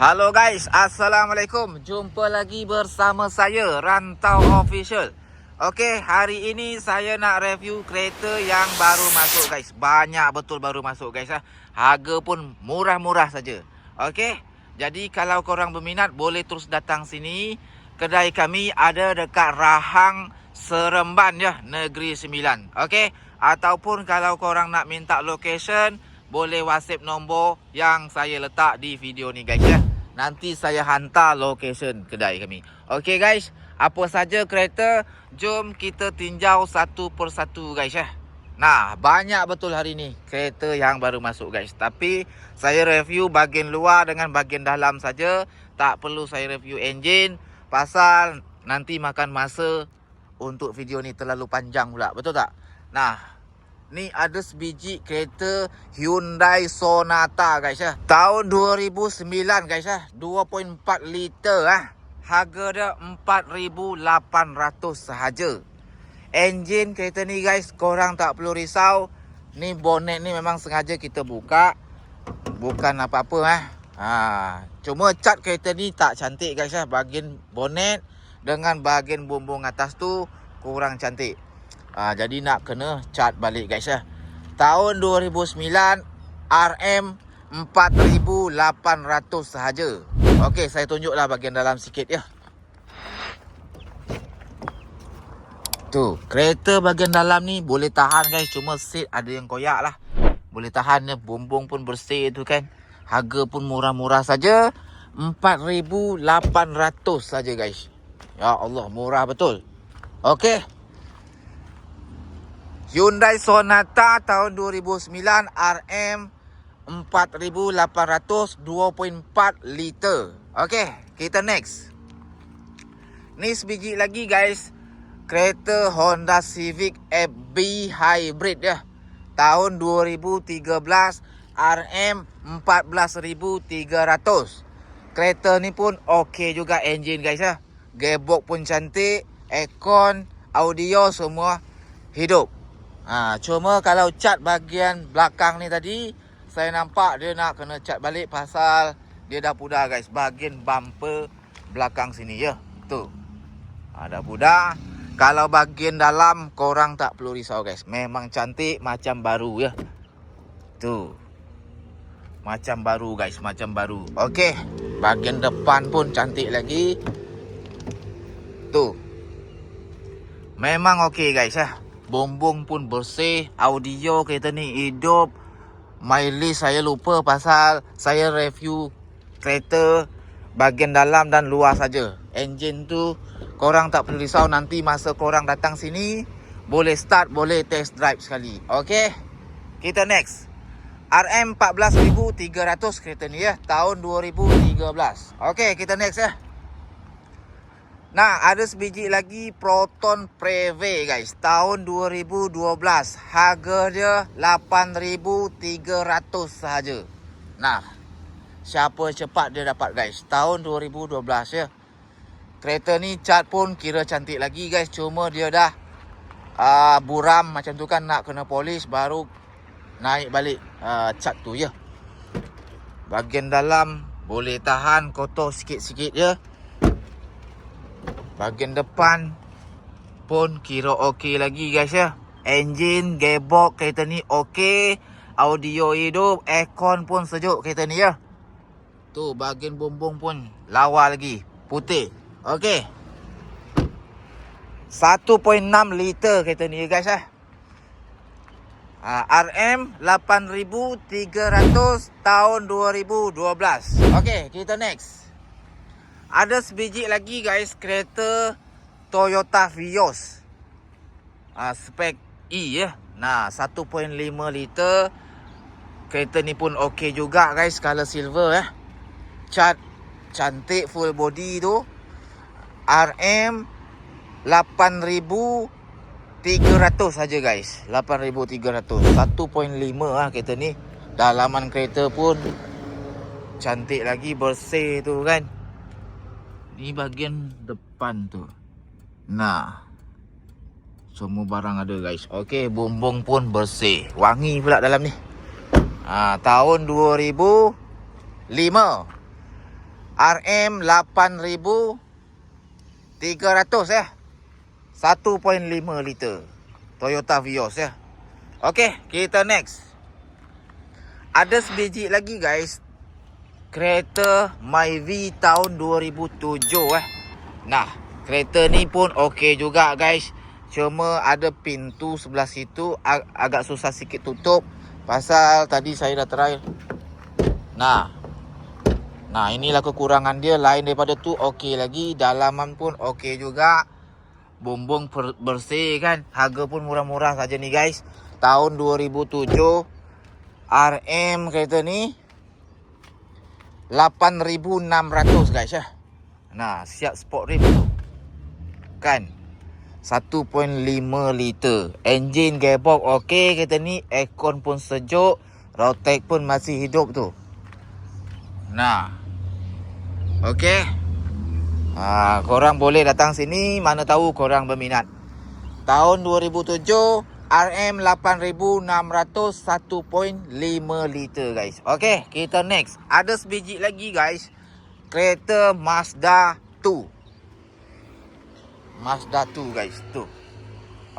Halo guys, Assalamualaikum. Jumpa lagi bersama saya, Rantau Official. Okey, hari ini saya nak review kereta yang baru masuk guys. Banyak betul baru masuk guys. Harga pun murah-murah saja. Okey, jadi kalau korang berminat boleh terus datang sini. Kedai kami ada dekat Rahang, Seremban ya, Negeri Sembilan. Okey, ataupun kalau korang nak minta location, boleh WhatsApp nombor yang saya letak di video ni guys ya. Nanti saya hantar location kedai kami. Okey guys, apa saja kereta, jom kita tinjau satu persatu guys ya. Nah, banyak betul hari ni kereta yang baru masuk guys. Tapi saya review bahagian luar dengan bahagian dalam saja. Tak perlu saya review enjin, pasal nanti makan masa untuk video ni terlalu panjang pula. Betul tak? Nah, ni ada sebiji kereta Hyundai Sonata guys ya. Tahun 2009 guys ya. 2.4 liter Harga dia 4,800 sahaja. Enjin kereta ni guys, korang tak perlu risau. Ni bonet ni memang sengaja kita buka. Bukan apa-apa cuma cat kereta ni tak cantik guys ya. Bahagian bonet dengan bahagian bumbung atas tu kurang cantik. Jadi nak kena cat balik guys ya. Tahun 2009, RM 4,800 sahaja. Okey, saya tunjuklah bahagian dalam sikit ya. Tu, kereta bahagian dalam ni boleh tahan guys. Cuma seat ada yang koyak lah. Boleh tahan ya, bumbung pun bersih tu kan. Harga pun murah-murah saja, 4,800 saja guys. Ya Allah, murah betul. Okey, Hyundai Sonata tahun 2009, RM 4,800, 2.4 liter. Okey, kita next. Ni sebiji lagi guys, kereta Honda Civic FB Hybrid ya. Tahun 2013, RM 14,300. Kereta ni pun okey juga enjin guys ya. Gearbox pun cantik, aircon, audio semua hidup. Cuma kalau cat bahagian belakang ni tadi, saya nampak dia nak kena cat balik pasal dia dah pudar guys. Bahagian bumper belakang sini ya. Tu, dah pudar. Kalau bahagian dalam korang tak perlu risau guys. Memang cantik macam baru ya. Tu, macam baru guys, macam baru. Okey, bahagian depan pun cantik lagi. Tu, memang okey guys ya. Bumbung pun bersih, audio kereta ni hidup. Mileage saya lupa pasal saya review kereta bahagian dalam dan luar saja. Enjin tu korang tak perlu risau, nanti masa korang datang sini boleh start, boleh test drive sekali. Okey, kita next. RM 14,300 kereta ni ya, tahun 2013. Okey, kita next ya. Nah, ada sebiji lagi Proton Preve guys, tahun 2012. Harga dia 8,300 sahaja. Nah, siapa cepat dia dapat guys. Tahun 2012 ya. Kereta ni cat pun kira cantik lagi guys. Cuma dia dah buram macam tu kan, nak kena polish baru naik balik cat tu ya. Bahagian dalam boleh tahan, kotor sikit-sikit ya. Bahagian depan pun kira okey lagi guys ya. Enjin, gearbox kereta ni okey. Audio hidup, aircon pun sejuk kereta ni ya. Tu, bahagian bumbung pun lawa lagi, putih. Okey, 1.6 liter kereta ni guys ya. RM 8,300 tahun 2012. Okey, kita next. Ada sebiji lagi guys, kereta Toyota Vios. Spek E ya. Nah, 1.5 liter. Kereta ni pun okey juga guys, color silver ya. Cat cantik, full body tu. RM 8,300 saja guys. 8,300. 1.5 kereta ni. Dalaman kereta pun cantik lagi, bersih tu kan. Ni bahagian depan tu. Nah, semua barang ada guys. Okey, bumbung pun bersih. Wangi pula dalam ni. Tahun 2005. RM 8,300 ya. 1.5 liter Toyota Vios ya. Okey, kita next. Ada sebiji lagi guys, kereta Myvi tahun 2007 Nah, kereta ni pun okey juga guys. Cuma ada pintu sebelah situ agak susah sikit tutup. Pasal tadi saya dah try. Nah, inilah kekurangan dia. Lain daripada tu okey lagi. Dalaman pun okey juga. Bumbung bersih kan. Harga pun murah-murah saja ni guys. Tahun 2007. RM kereta ni 8,600 guys ya. Nah, siap sport rim tu. Kan. 1.5 liter. Enjin gearbox okey kereta ni. Aircon pun sejuk. Rotek pun masih hidup tu. Nah. Okey. Korang boleh datang sini. Mana tahu korang berminat. Tahun 2007. RM 8,600. 1.5 liter guys. Okey, kita next. Ada sebiji lagi guys. Kereta Mazda 2. Mazda 2 guys. Tu.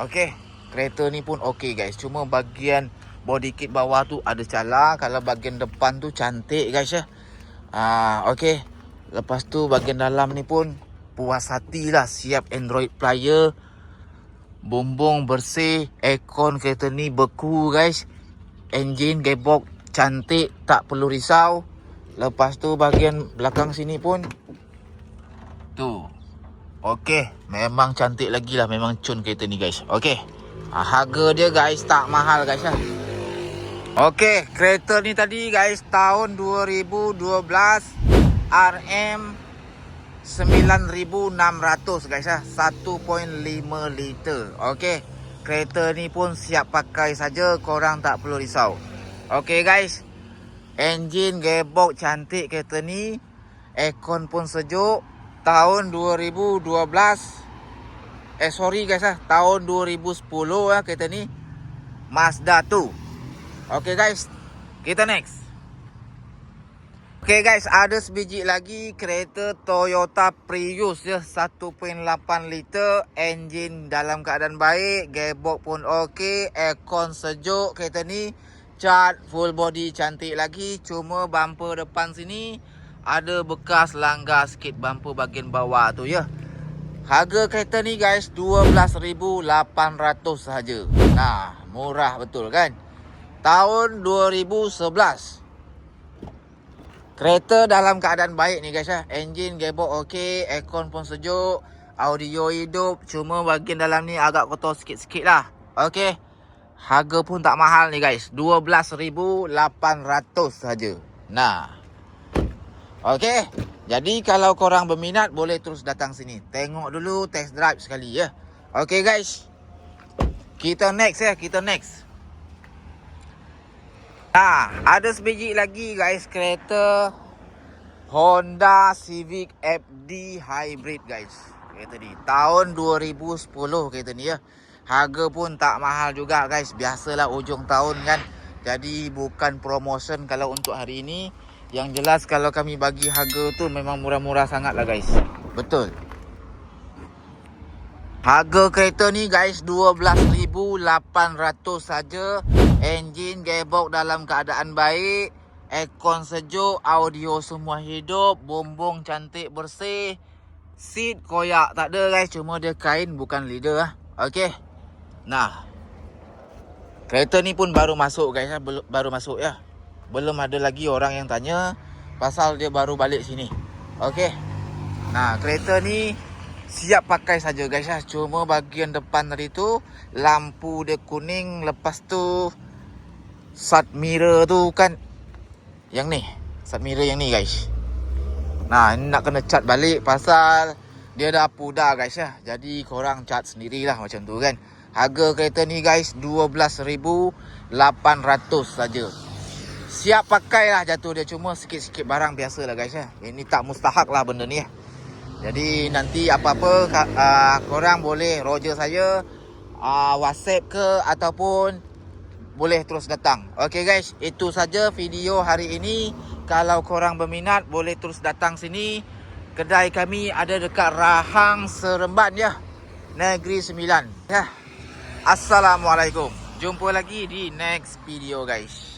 Okey. Kereta ni pun okey guys. Cuma bahagian body kit bawah tu ada cala. Kalau bahagian depan tu cantik guys ya. Okey. Lepas tu bahagian dalam ni pun puas hati lah. Siap Android player. Bumbung bersih. Aircon kereta ni beku guys. Enjin gearbox cantik. Tak perlu risau. Lepas tu bahagian belakang sini pun. Tu. Okey. Memang cantik lagi lah. Memang cun kereta ni guys. Okey. Harga dia guys tak mahal guys lah. Okey. Kereta ni tadi guys. Tahun 2012. RM 9,600 guys ya. 1.5 liter. Okey. Kereta ni pun siap pakai saja. Korang tak perlu risau. Okey guys. Enjin gearbox cantik kereta ni. Aircon pun sejuk. Tahun 2012. Sorry guys ya. Tahun 2010 ya kereta ni. Mazda 2. Okey guys. Kita next. Okey guys, ada sebiji lagi kereta Toyota Prius ya, 1.8 liter, enjin dalam keadaan baik, gearbox pun okey, aircon sejuk kereta ni, cat full body cantik lagi, cuma bumper depan sini ada bekas langgar sikit bumper bahagian bawah tu ya. Harga kereta ni guys 12,800 sahaja. Nah, murah betul kan? Tahun 2011. Kereta dalam keadaan baik ni guys ya. Enjin, gearbox okey, aircon pun sejuk, audio hidup. Cuma bahagian dalam ni agak kotor sikit-sikit lah. Okey. Harga pun tak mahal ni guys. 12,800 saja. Nah. Okey. Jadi kalau korang berminat boleh terus datang sini. Tengok dulu, test drive sekali ya. Okey guys. Kita next ya, kita next. Ada sebiji lagi guys, kereta Honda Civic FD Hybrid guys. Kereta ni tahun 2010 kereta ni ya. Harga pun tak mahal juga guys. Biasalah ujung tahun kan. Jadi bukan promotion kalau untuk hari ini. Yang jelas kalau kami bagi harga tu memang murah-murah sangat lah guys. Betul. Harga kereta ni guys 12,800 saja. Enjin, gearbox dalam keadaan baik, aircon sejuk, audio semua hidup, bumbung cantik bersih, seat koyak tak ada guys, cuma dia kain bukan leather lah. Okey. Nah. Kereta ni pun baru masuk guys, baru masuk ya. Belum ada lagi orang yang tanya pasal dia baru balik sini. Okey. Nah, kereta ni siap pakai saja guys ya. Cuma bahagian depan tadi tu lampu dia kuning, lepas tu side mirror tu kan yang ni, side mirror yang ni guys. Nah, ini nak kena cat balik pasal dia dah pudar guys ya. Jadi korang cat sendirilah macam tu kan. Harga kereta ni guys 12,800 saja. Siap pakai lah jatuh dia, cuma sikit-sikit barang biasa lah guys ya. Ini tak mustahak lah benda ni ya. Jadi nanti apa-apa korang boleh roger saya, WhatsApp ke ataupun boleh terus datang. Okey guys, itu saja video hari ini. Kalau korang berminat boleh terus datang sini. Kedai kami ada dekat Rahang Seremban ya, Negeri Sembilan ya. Assalamualaikum. Jumpa lagi di next video guys.